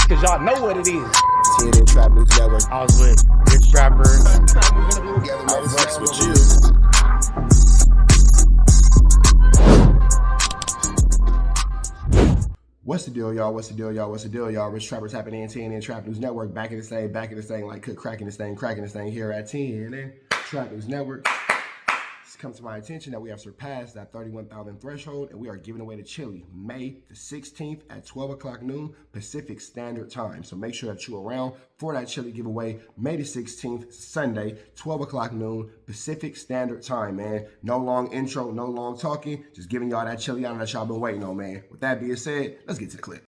cause y'all know what it is. TNN Trap News Network. I was with Big Trapper. I flex with you. What's the deal, y'all? What's the deal, y'all? What's the deal, y'all? Rich Trappers happening in TNN Trap News Network. Back in this thing, like cook cracking this thing here at TNN Trap News Network. It's come to my attention that we have surpassed that 31,000 threshold, and we are giving away the chili May the 16th at 12 o'clock noon Pacific Standard Time. So make sure that you're around for that chili giveaway May the 16th, Sunday, 12 o'clock noon Pacific Standard Time, man. No long intro, no long talking, just giving y'all that chili out that y'all been waiting on, man. With that being said, let's get to the clip.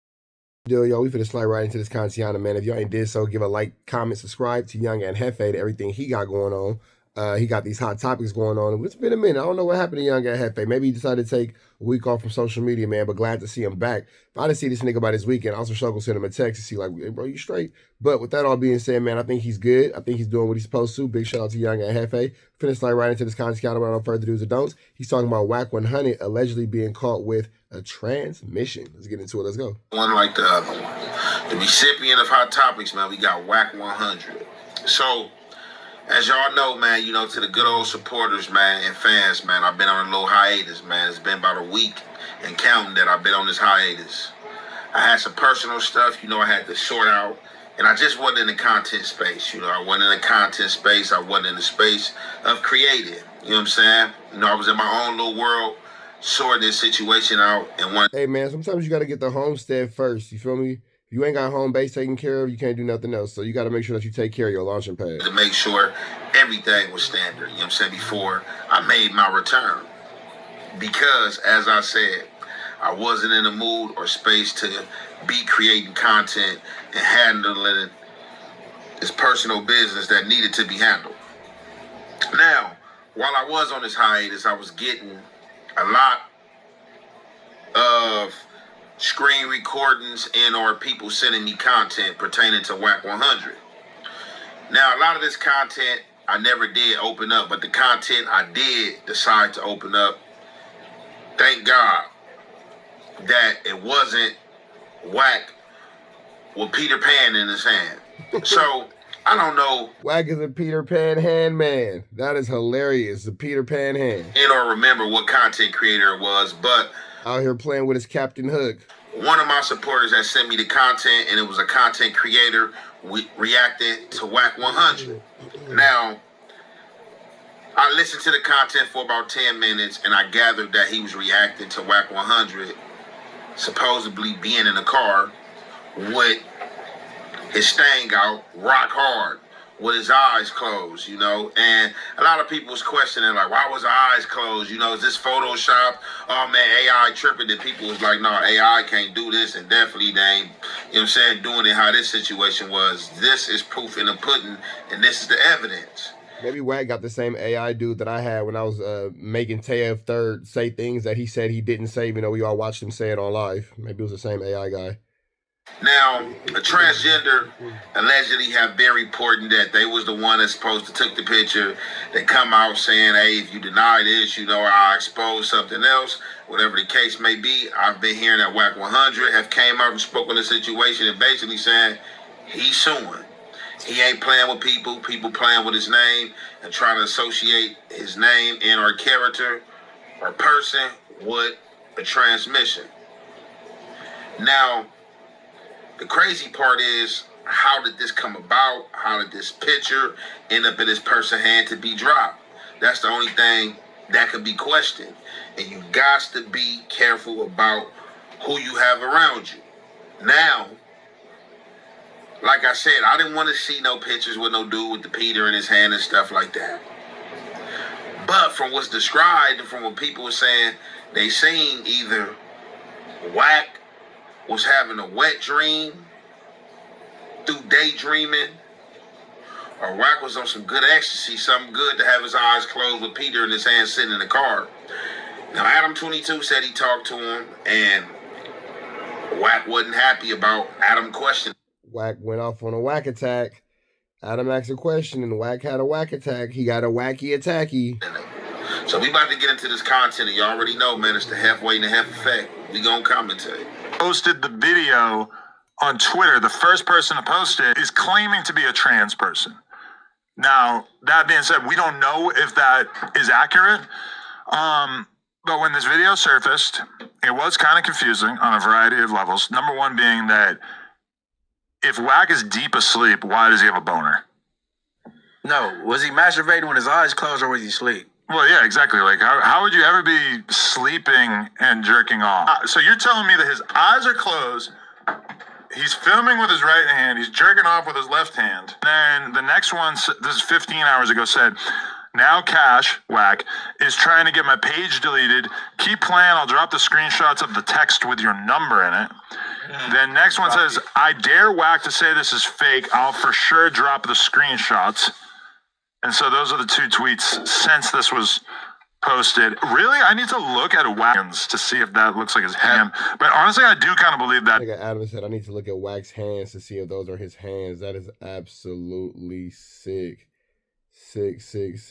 Yo, we finna slide right into this content, man. If y'all ain't did so, give a like, comment, subscribe to Young Ant Jefe, to everything he got going on. He got these hot topics going on. It's been a minute. I don't know what happened to Young Ant Jefe. Maybe he decided to take a week off from social media, man, but glad to see him back. If I didn't see this nigga by this weekend, I also struggle send him a text to see, like, hey, bro, you straight? But with that all being said, man, I think he's good. I think he's doing what he's supposed to. Big shout out to Young Ant Jefe. Finna slide right into this content without no further do's or don'ts. He's talking about Wack 100 allegedly being caught with a transmission. Let's get into it. Let's go. One like the other one. The recipient of hot topics, man, we got Wack 100. So, as y'all know, man, you know, to the good old supporters, man, and fans, man, I've been on a little hiatus, man. It's been about a week and counting that I've been on this hiatus. I had some personal stuff, you know, I had to sort out, and I just wasn't in the content space, you know. I wasn't in the content space. I wasn't in the space of creating, you know what I'm saying? You know, I was in my own little world, sorting this situation out, and one. Hey, man, sometimes you got to get the homestead first, you feel me? If you ain't got home base taken care of, you can't do nothing else. So you got to make sure that you take care of your launching pad. To make sure everything was standard, you know what I'm saying, before I made my return. Because, as I said, I wasn't in the mood or space to be creating content and handling this personal business that needed to be handled. Now, while I was on this hiatus, I was getting a lot of screen recordings and or people sending me content pertaining to Wack 100. Now, a lot of this content I never did open up, but the content I did decide to open up, thank God that it wasn't Wack with Peter Pan in his hand. So, I don't know. Wack is a Peter Pan hand man. That is hilarious, the Peter Pan hand. And or remember what content creator it was, but out here playing with his Captain Hook. One of my supporters that sent me the content, and it was a content creator reacting to Wack 100. Now, I listened to the content for about 10 minutes, and I gathered that he was reacting to Wack 100, supposedly being in a car with his stang out, rock hard, with his eyes closed, you know, and a lot of people was questioning, like, why was the eyes closed? You know, is this Photoshop? Oh, man, AI tripping. And people was like, no, AI can't do this, and definitely they ain't, you know what I'm saying, doing it how this situation was. This is proof in the pudding, and this is the evidence. Maybe Wack got the same AI dude that I had when I was making Tayev Third say things that he said he didn't say, you know, we all watched him say it on live. Maybe it was the same AI guy. Now, a transgender allegedly have been reporting that they was the one that's supposed to took the picture. They come out saying, hey, if you deny this, you know, I expose something else. Whatever the case may be, I've been hearing that Wack 100 have came out and spoke on the situation and basically saying he's suing. He ain't playing with people playing with his name and trying to associate his name and or character or person with a transmission. Now, the crazy part is, how did this come about? How did this picture end up in this person's hand to be dropped? That's the only thing that could be questioned. And you got to be careful about who you have around you. Now, like I said, I didn't want to see no pictures with no dude with the Peter in his hand and stuff like that. But from what's described and from what people were saying, they seen either Wack was having a wet dream through daydreaming, or Wack was on some good ecstasy, something good to have his eyes closed with Peter in his hand sitting in the car. Now, Adam 22 said he talked to him, and Wack wasn't happy about Adam questioning. Wack went off on a Wack attack. Adam asked a question, and Wack had a Wack attack. He got a wacky attacky. So we about to get into this content, and you already know, man, it's the halfway and the half effect. We gonna commentate. Posted the video on Twitter, the first person to post it is claiming to be a trans person. Now, that being said, we don't know if that is accurate. But when this video surfaced, it was kind of confusing on a variety of levels. Number one being that if Wack is deep asleep, why does he have a boner? No, was he masturbating with his eyes closed or was he asleep? Well, yeah, exactly. Like, how would you ever be sleeping and jerking off? So you're telling me that his eyes are closed, he's filming with his right hand, he's jerking off with his left hand. Then the next one, this is 15 hours ago, said, now Cash, Wack, is trying to get my page deleted. Keep playing, I'll drop the screenshots of the text with your number in it. Then next one says, I dare Wack to say this is fake. I'll for sure drop the screenshots. And so those are the two tweets since this was posted. Really? I need to look at Wack's to see if that looks like his hand. But honestly, I do kind of believe that. Like Adam said, I need to look at Wack's hands to see if those are his hands. That is absolutely sick. Sick. Is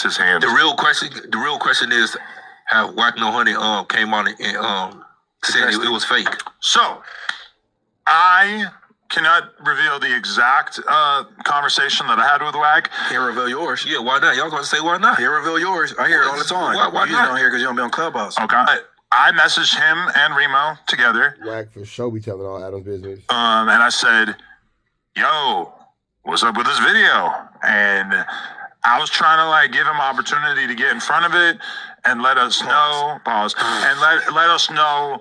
his hand. The real question is how Wack No Honey came on and said it was fake. So, I cannot reveal the exact conversation that I had with Wack. Can't reveal yours. Yeah, why not? Y'all gonna say why not? Can't reveal yours. I hear it all the time. Why you just don't hear because you don't be on Clubhouse. Okay. I messaged him and Remo together. Wack for sure be telling all Adam's business. And I said, yo, what's up with this video? And I was trying to like give him opportunity to get in front of it and let us know, and let us know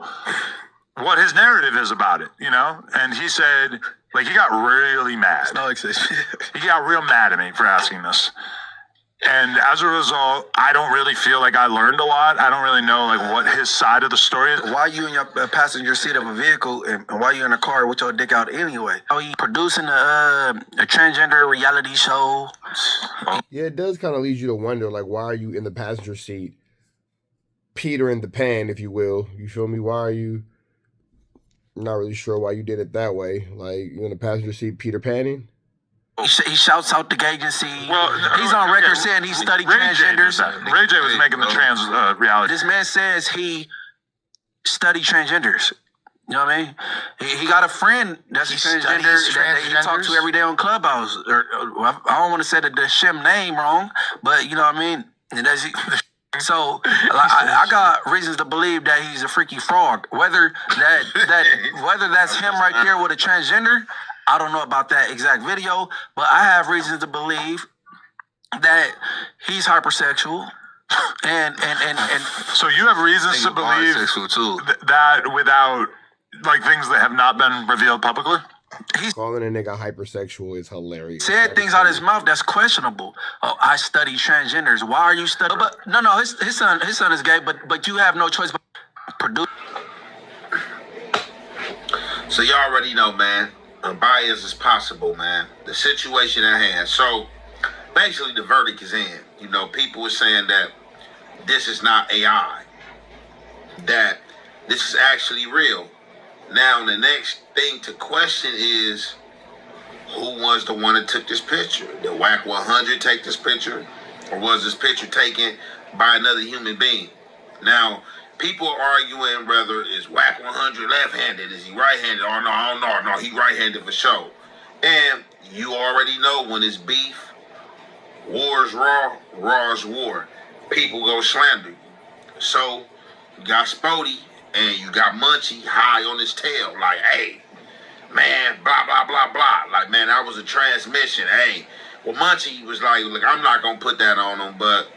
what his narrative is about it, you know? And he said, like, he got really mad. He got real mad at me for asking this. And as a result, I don't really feel like I learned a lot. I don't really know like what his side of the story is. Why you in your passenger seat of a vehicle and why you in a car with your dick out anyway? Are you producing a transgender reality show? Yeah, it does kind of lead you to wonder, like, why are you in the passenger seat, Peter in the pan, if you will? You feel me? Why are you? I'm not really sure why you did it that way. Like, you're in the passenger seat, Peter Panning. He shouts out the agency. Well, he's on record saying he studied transgenders. Ray J was making the trans reality. This man says he studied transgenders. You know what I mean? He got a friend that's a transgender that he talks to every day on Clubhouse. I don't want to say the shim name wrong, but you know what I mean? And so I got reasons to believe that he's a freaky frog. Whether that's him right there with a transgender, I don't know about that exact video, but I have reasons to believe that he's hypersexual. And so you have reasons to believe that without like things that have not been revealed publicly? He's calling a nigga hypersexual is hilarious. Said things out of his mouth that's questionable. Oh, I study transgenders. Why are you studying? But no, his son is gay, but you have no choice but produce. So you already know, man. Unbiased as possible, man. The situation at hand. So basically the verdict is in. You know, people are saying that this is not AI. That this is actually real. Now the next thing to question is who was the one that took this picture? Did Wack 100 take this picture? Or was this picture taken by another human being? Now, people are arguing whether is Wack 100 left-handed, is he right-handed? Oh, no, I don't know. No, he right-handed for sure. And you already know when it's beef, war is raw, raw is war. People go slander you. So, you got Spody and you got Munchie high on his tail. Like, hey, man, blah, blah, blah, blah. Like, man, that was a transmission. Hey, well, Munchie was like, look, I'm not going to put that on him, but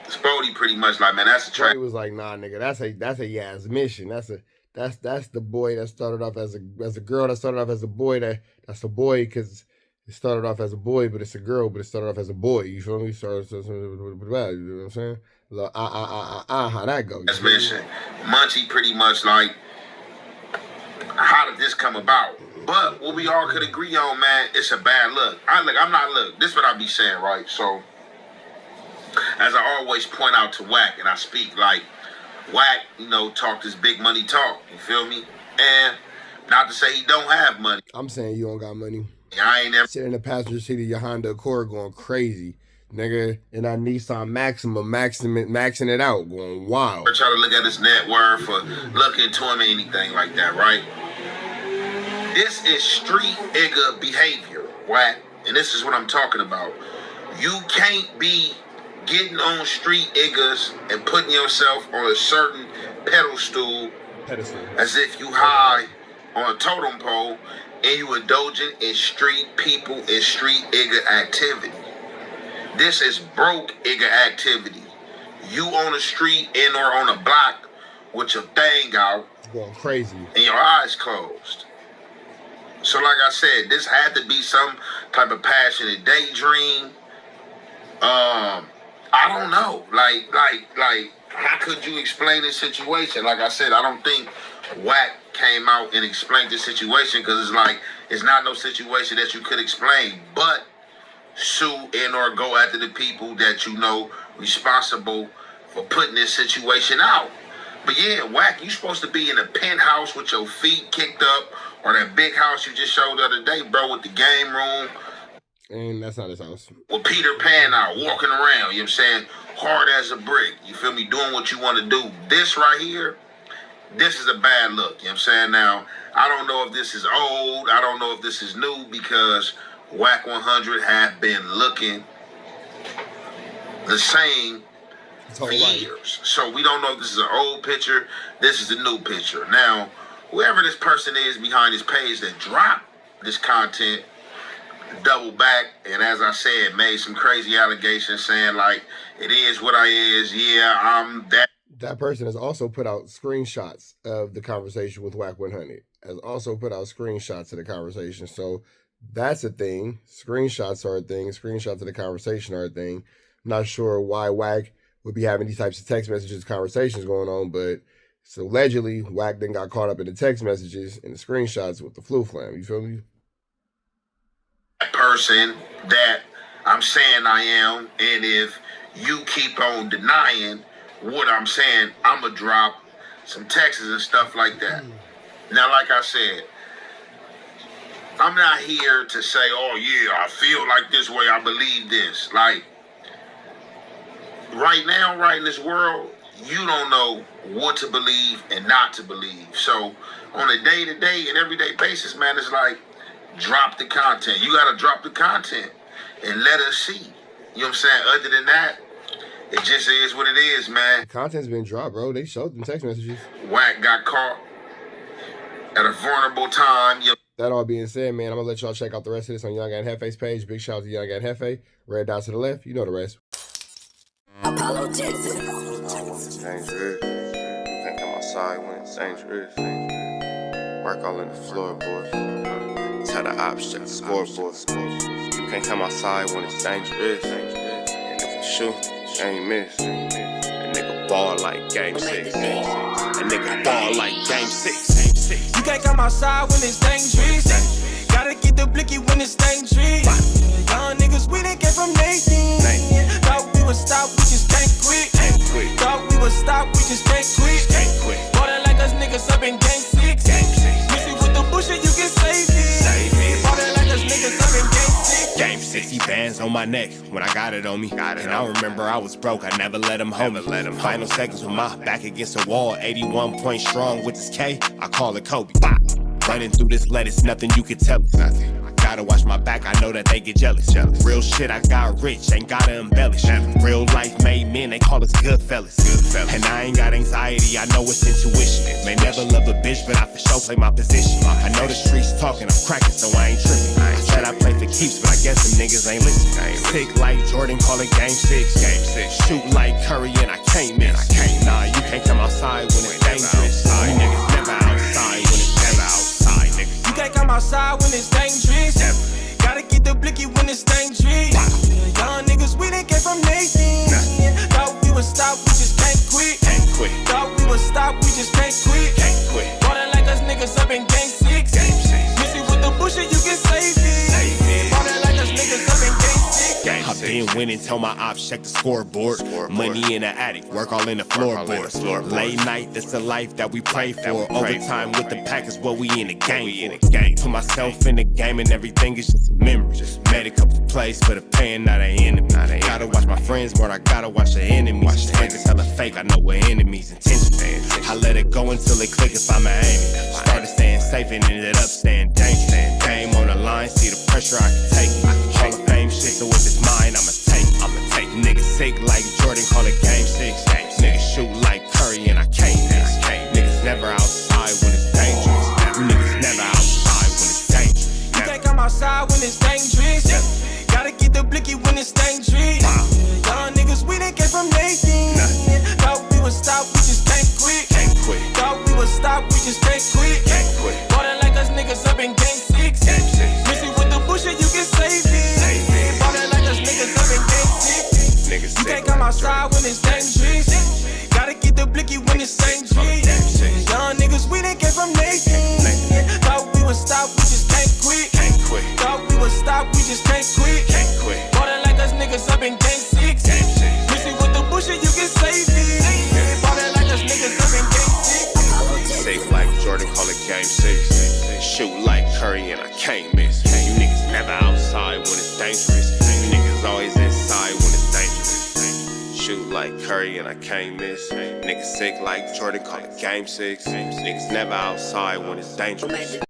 Spody pretty much like, man, that's a trap. He was like, nah, nigga, that's a Yaz mission. That's the boy that started off as a girl that started off as a boy. That's a boy because it started off as a boy, but it's a girl, but it started off as a boy. You feel me? You know what I'm saying? How that goes? That's mission. Munchie pretty much like, how did this come about? But what we all could agree on, man, it's a bad look. This is what I be saying, right? So, as I always point out to Wack, and I speak like Wack, you know, talk this big money talk. You feel me? And not to say he don't have money. I'm saying you don't got money. I ain't never sitting in the passenger seat of your Honda Accord going crazy, nigga, in that Nissan Maxima, maxing it out, going wild. Try to look at his net worth or look into him or anything like that, right? This is street nigga behavior, Wack. And this is what I'm talking about. You can't be getting on street niggas and putting yourself on a certain pedestal as if you high on a totem pole and you indulging in street people and street nigga activity. This is broke nigga activity. You on the street and or on a block with your thing out, going crazy, and your eyes closed. So like I said, this had to be some type of passionate daydream. I don't know. Like, how could you explain this situation? Like I said, I don't think Wack came out and explained the situation because it's like, it's not no situation that you could explain, but sue and or go after the people that you know responsible for putting this situation out. But yeah, Wack, you supposed to be in a penthouse with your feet kicked up, or that big house you just showed the other day, bro, with the game room. And that's not his house. With Peter Pan out, walking around, you know what I'm saying? Hard as a brick. You feel me? Doing what you want to do. This right here, this is a bad look. You know what I'm saying? Now, I don't know if this is old. I don't know if this is new because Wack 100 have been looking the same for years. So we don't know if this is an old picture. This is a new picture. Now, whoever this person is behind this page that dropped this content, double back, and as I said, made some crazy allegations saying like, it is what I is, yeah, I'm that. That person has also put out screenshots of the conversation with Wack 100. Has also put out screenshots of the conversation. So that's a thing. Screenshots are a thing. Screenshots of the conversation are a thing. I'm not sure why Wack would be having these types of text messages, conversations going on, but so allegedly Wack then got caught up in the text messages and the screenshots with the flu flam. You feel me? Person that I'm saying I am, and if you keep on denying what I'm saying, I'ma drop some texts and stuff like that. Now, like I said, I'm not here to say, oh yeah, I feel like this way, I believe this. Like, right now, right in this world, you don't know what to believe and not to believe. So on a day-to-day and everyday basis, man, it's like, drop the content. You gotta drop the content and let us see. You know what I'm saying? Other than that, it just is what it is, man. The content's been dropped, bro. They showed them text messages. Wack got caught at a vulnerable time. That all being said, man, I'm gonna let y'all check out the rest of this on Young Ant Jefe's page. Big shout out to Young Ant Jefe. Red dot to the left. You know the rest. Dangerous. Can't come outside when it's dangerous. Work all in the floorboard. Tell the ops check the scoreboard. You can't come outside when it's dangerous. And if you shoot, you ain't miss. A nigga ball like game 6. A nigga ball like game 6. You can't come outside when it's dangerous. Gotta get the blicky when it's dangerous. Young niggas, we done came from Nathan. Thought we would stop, we just can't quit. Thought we would stop, we just can't quit. Bought it like us niggas up in game 6. Miss it with the bullshit, you can save it. Bought it like us niggas up in game 6. Game 60 bands on my neck when I got it on me. And I remember I was broke, I never let him hold me. Final seconds with my back against the wall. 81 points strong with this K, I call it Kobe. Running through this lettuce, nothing you can tell us. Gotta watch my back, I know that they get jealous. Real shit, I got rich, ain't gotta embellish. Real life made men, they call us good fellas. And I ain't got anxiety, I know it's intuition. May never love a bitch, but I for sure play my position. I know the streets talking, I'm cracking, so I ain't tripping. I said I play for keeps, but I guess them niggas ain't listening. Sick like Jordan, call it game 6. Shoot like Curry, and I can't miss. Nah, you can't come outside when it's dangerous. You niggas never outside when it's never outside, nigga. You can't come outside when it's dangerous. Gotta get the blicky when it's dangerous. Young niggas, we done came from Nathan. Thought we would stop, we just can't quit. Thought we would stop, we just can't quit. Bought it like us niggas up in game 6. Miss it with the bullshit, you can save it. Bought it like us niggas up in game 6. I've Then went and told my ops, check the scoreboard. Money in the attic, work all in the floorboards. Late night, that's the life that we pray for. Overtime with the pack is what we in the game for. Put myself in the game and everything is just a memory. Made a couple plays for the pain, not an enemy. Gotta watch my friends more, I gotta watch the enemies. Friends is hella fake, I know what enemies intention. I let it go until it click if I'm aiming. Started staying safe and ended up staying dangerous. Game on the line, see the pressure I can take. Hall of Fame shit, so with this mind, I'ma take. Niggas sick like Jordan, call it game 6. Niggas shoot like Curry and I can't miss. Niggas never outside when it's dangerous. Niggas never outside when it's dangerous. You can't come outside when it's dangerous. Gotta get the blicky when it's dangerous. Young niggas, we done came from Nathan. Thought we would stop, we just can't quit. Thought we would stop, we just can't quit. Ballin' like us niggas up in game 6. Missy with the bullshit, you can save it. Ballin' like us niggas up in game 6. You can't come outside when it's dangerous. Gotta get the blicky when it's dangerous. Young niggas, we done came from Nathan. Thought we would stop, we just can't quit. Thought we would stop, we just can't quit. Ballin' like us niggas up in game 6. Missy with the bullshit, you can save it. Ballin' like us niggas up in game 6. Safe like Jordan, call it game 6. Shoot like Curry and I can't miss. You niggas never outside when it's dangerous. You niggas always inside when it's dangerous. Shoot like Curry and I can't miss. Niggas sick like Jordan, call it game 6. Niggas never outside when it's dangerous.